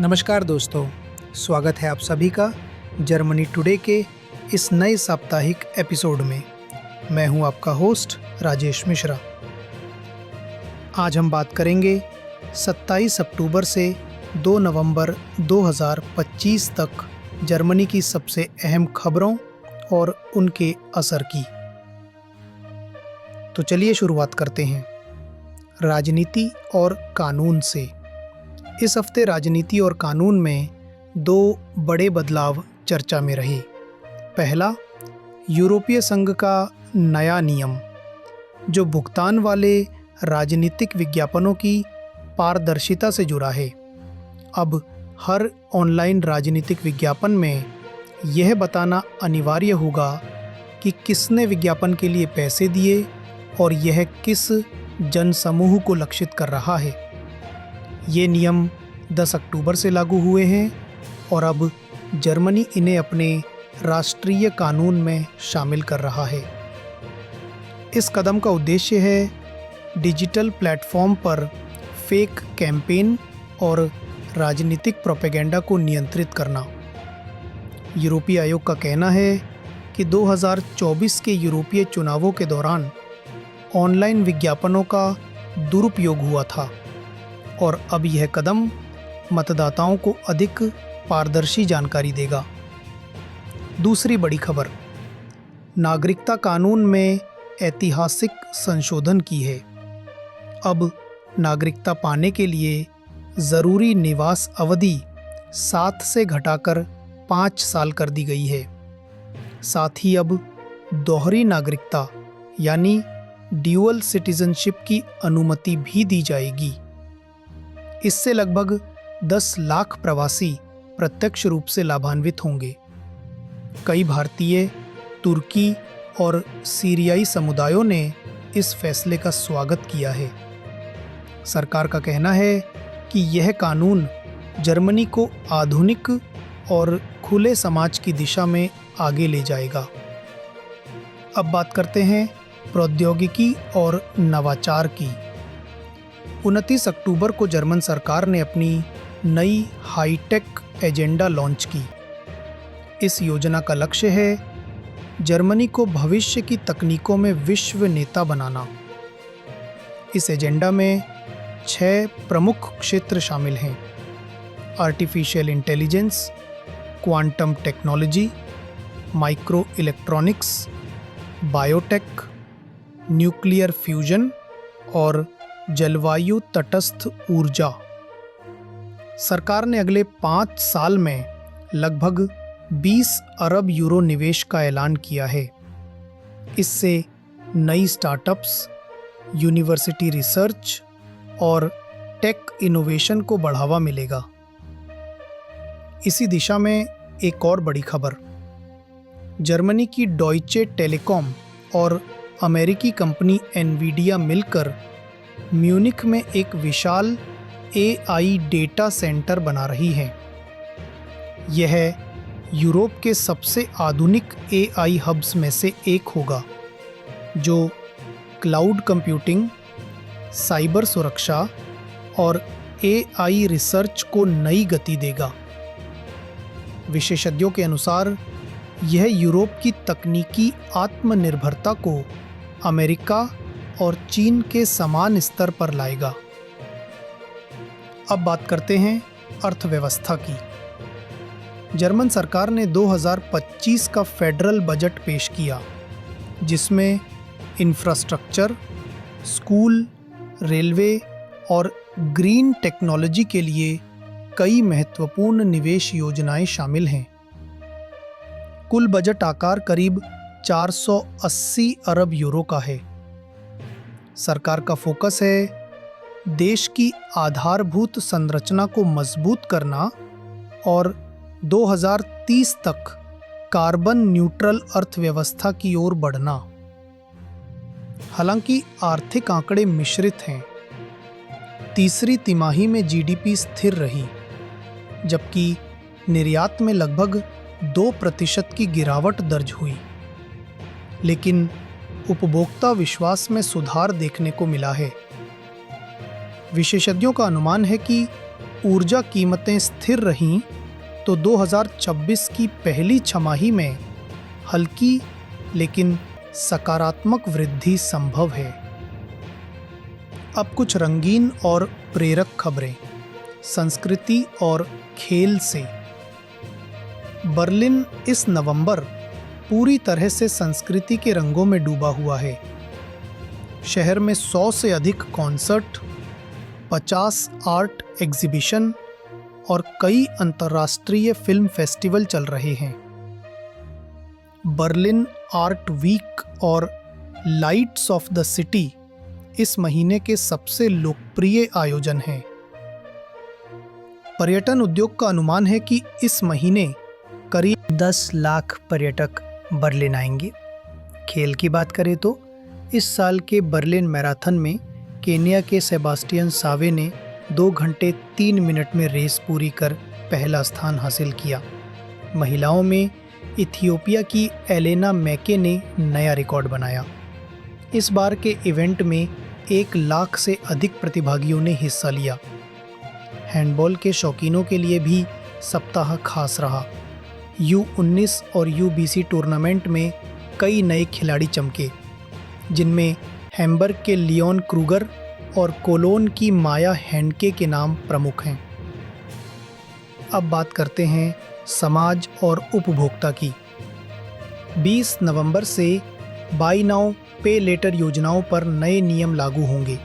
नमस्कार दोस्तों, स्वागत है आप सभी का जर्मनी टुडे के इस नए साप्ताहिक एपिसोड में। मैं हूं आपका होस्ट राजेश मिश्रा। आज हम बात करेंगे 27 अक्टूबर से 2 नवंबर 2025 तक जर्मनी की सबसे अहम खबरों और उनके असर की। तो चलिए शुरुआत करते हैं राजनीति और कानून से। इस हफ्ते राजनीति और कानून में दो बड़े बदलाव चर्चा में रहे। पहला, यूरोपीय संघ का नया नियम जो भुगतान वाले राजनीतिक विज्ञापनों की पारदर्शिता से जुड़ा है। अब हर ऑनलाइन राजनीतिक विज्ञापन में यह बताना अनिवार्य होगा कि किसने विज्ञापन के लिए पैसे दिए और यह किस जनसमूह को लक्षित कर रहा है। ये नियम 10 अक्टूबर से लागू हुए हैं और अब जर्मनी इन्हें अपने राष्ट्रीय कानून में शामिल कर रहा है। इस कदम का उद्देश्य है डिजिटल प्लेटफॉर्म पर फेक कैंपेन और राजनीतिक प्रोपेगेंडा को नियंत्रित करना। यूरोपीय आयोग का कहना है कि 2024 के यूरोपीय चुनावों के दौरान ऑनलाइन विज्ञापनों का दुरुपयोग हुआ था और अब यह कदम मतदाताओं को अधिक पारदर्शी जानकारी देगा। दूसरी बड़ी खबर, नागरिकता कानून में ऐतिहासिक संशोधन की है। अब नागरिकता पाने के लिए ज़रूरी निवास अवधि 7 से घटाकर 5 साल कर दी गई है। साथ ही अब दोहरी नागरिकता यानी ड्यूअल सिटीजनशिप की अनुमति भी दी जाएगी। इससे लगभग 10 लाख प्रवासी प्रत्यक्ष रूप से लाभान्वित होंगे। कई भारतीय, तुर्की और सीरियाई समुदायों ने इस फैसले का स्वागत किया है। सरकार का कहना है कि यह कानून जर्मनी को आधुनिक और खुले समाज की दिशा में आगे ले जाएगा। अब बात करते हैं प्रौद्योगिकी और नवाचार की। 29 अक्टूबर को जर्मन सरकार ने अपनी नई हाईटेक एजेंडा लॉन्च की। इस योजना का लक्ष्य है जर्मनी को भविष्य की तकनीकों में विश्व नेता बनाना। इस एजेंडा में 6 प्रमुख क्षेत्र शामिल हैं: artificial intelligence, quantum technology, micro electronics, biotech, nuclear fusion और जलवायु तटस्थ ऊर्जा। सरकार ने अगले 5 साल में लगभग 20 अरब यूरो निवेश का ऐलान किया है। इससे नई स्टार्टअप्स, यूनिवर्सिटी रिसर्च और टेक इनोवेशन को बढ़ावा मिलेगा। इसी दिशा में एक और बड़ी खबर, जर्मनी की डॉयचे टेलीकॉम और अमेरिकी कंपनी एनवीडिया मिलकर म्यूनिख में एक विशाल एआई डेटा सेंटर बना रही हैं। यह यूरोप के सबसे आधुनिक एआई हब्स में से एक होगा, जो क्लाउड कंप्यूटिंग, साइबर सुरक्षा और एआई रिसर्च को नई गति देगा। विशेषज्ञों के अनुसार यह यूरोप की तकनीकी आत्मनिर्भरता को अमेरिका और चीन के समान स्तर पर लाएगा। अब बात करते हैं अर्थव्यवस्था की। जर्मन सरकार ने 2025 का फेडरल बजट पेश किया, जिसमें इंफ्रास्ट्रक्चर, स्कूल, रेलवे और ग्रीन टेक्नोलॉजी के लिए कई महत्वपूर्ण निवेश योजनाएं शामिल हैं। कुल बजट आकार करीब 480 अरब यूरो का है। सरकार का फोकस है देश की आधारभूत संरचना को मजबूत करना और 2030 तक कार्बन न्यूट्रल अर्थव्यवस्था की ओर बढ़ना। हालांकि आर्थिक आंकड़े मिश्रित हैं। तीसरी तिमाही में जीडीपी स्थिर रही, जबकि निर्यात में लगभग 2% की गिरावट दर्ज हुई। लेकिन उपभोक्ता विश्वास में सुधार देखने को मिला है। विशेषज्ञों का अनुमान है कि ऊर्जा कीमतें स्थिर रहीं तो 2026 की पहली छमाही में हल्की लेकिन सकारात्मक वृद्धि संभव है। अब कुछ रंगीन और प्रेरक खबरें संस्कृति और खेल से। बर्लिन इस नवंबर पूरी तरह से संस्कृति के रंगों में डूबा हुआ है। शहर में 100 से अधिक कॉन्सर्ट, 50 आर्ट एग्जीबिशन और कई अंतर्राष्ट्रीय फिल्म फेस्टिवल चल रहे हैं। बर्लिन आर्ट वीक और लाइट्स ऑफ द सिटी इस महीने के सबसे लोकप्रिय आयोजन हैं। पर्यटन उद्योग का अनुमान है कि इस महीने करीब 10 लाख पर्यटक बर्लिन आएंगे। खेल की बात करें तो इस साल के बर्लिन मैराथन में केन्या के सेबास्टियन सावे ने 2 घंटे 3 मिनट में रेस पूरी कर पहला स्थान हासिल किया। महिलाओं में इथियोपिया की एलेना मैके ने नया रिकॉर्ड बनाया। इस बार के इवेंट में 1 लाख से अधिक प्रतिभागियों ने हिस्सा लिया। हैंडबॉल के शौकीनों के लिए भी सप्ताह खास रहा। U19 और UBC टूर्नामेंट में कई नए खिलाड़ी चमके, जिनमें हैम्बर्ग के लियोन क्रूगर और कोलोन की माया हैंडके के नाम प्रमुख हैं। अब बात करते हैं समाज और उपभोक्ता की। 20 नवंबर से बाय नाउ पे लेटर योजनाओं पर नए नियम लागू होंगे।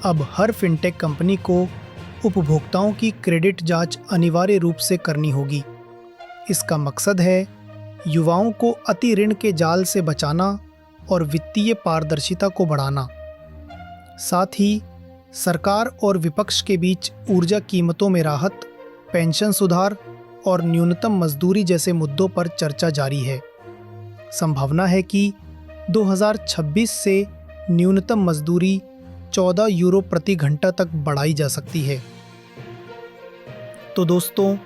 अब हर फिनटेक कंपनी को उपभोक्ताओं की क्रेडिट जांच अनिवार्य रूप से करनी होगी। इसका मकसद है युवाओं को अति ऋण के जाल से बचाना और वित्तीय पारदर्शिता को बढ़ाना। साथ ही सरकार और विपक्ष के बीच ऊर्जा कीमतों में राहत, पेंशन सुधार और न्यूनतम मजदूरी जैसे मुद्दों पर चर्चा जारी है। संभावना है कि 2026 से न्यूनतम मजदूरी 14 यूरो प्रति घंटा तक बढ़ाई जा सकती है। तो दोस्तों,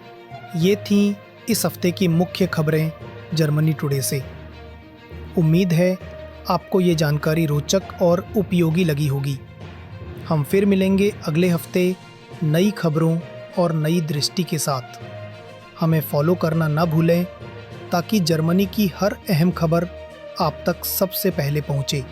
ये थीं इस हफ्ते की मुख्य खबरें जर्मनी टुडे से। उम्मीद है आपको ये जानकारी रोचक और उपयोगी लगी होगी। हम फिर मिलेंगे अगले हफ्ते नई खबरों और नई दृष्टि के साथ। हमें फॉलो करना ना भूलें ताकि जर्मनी की हर अहम खबर आप तक सबसे पहले पहुंचे।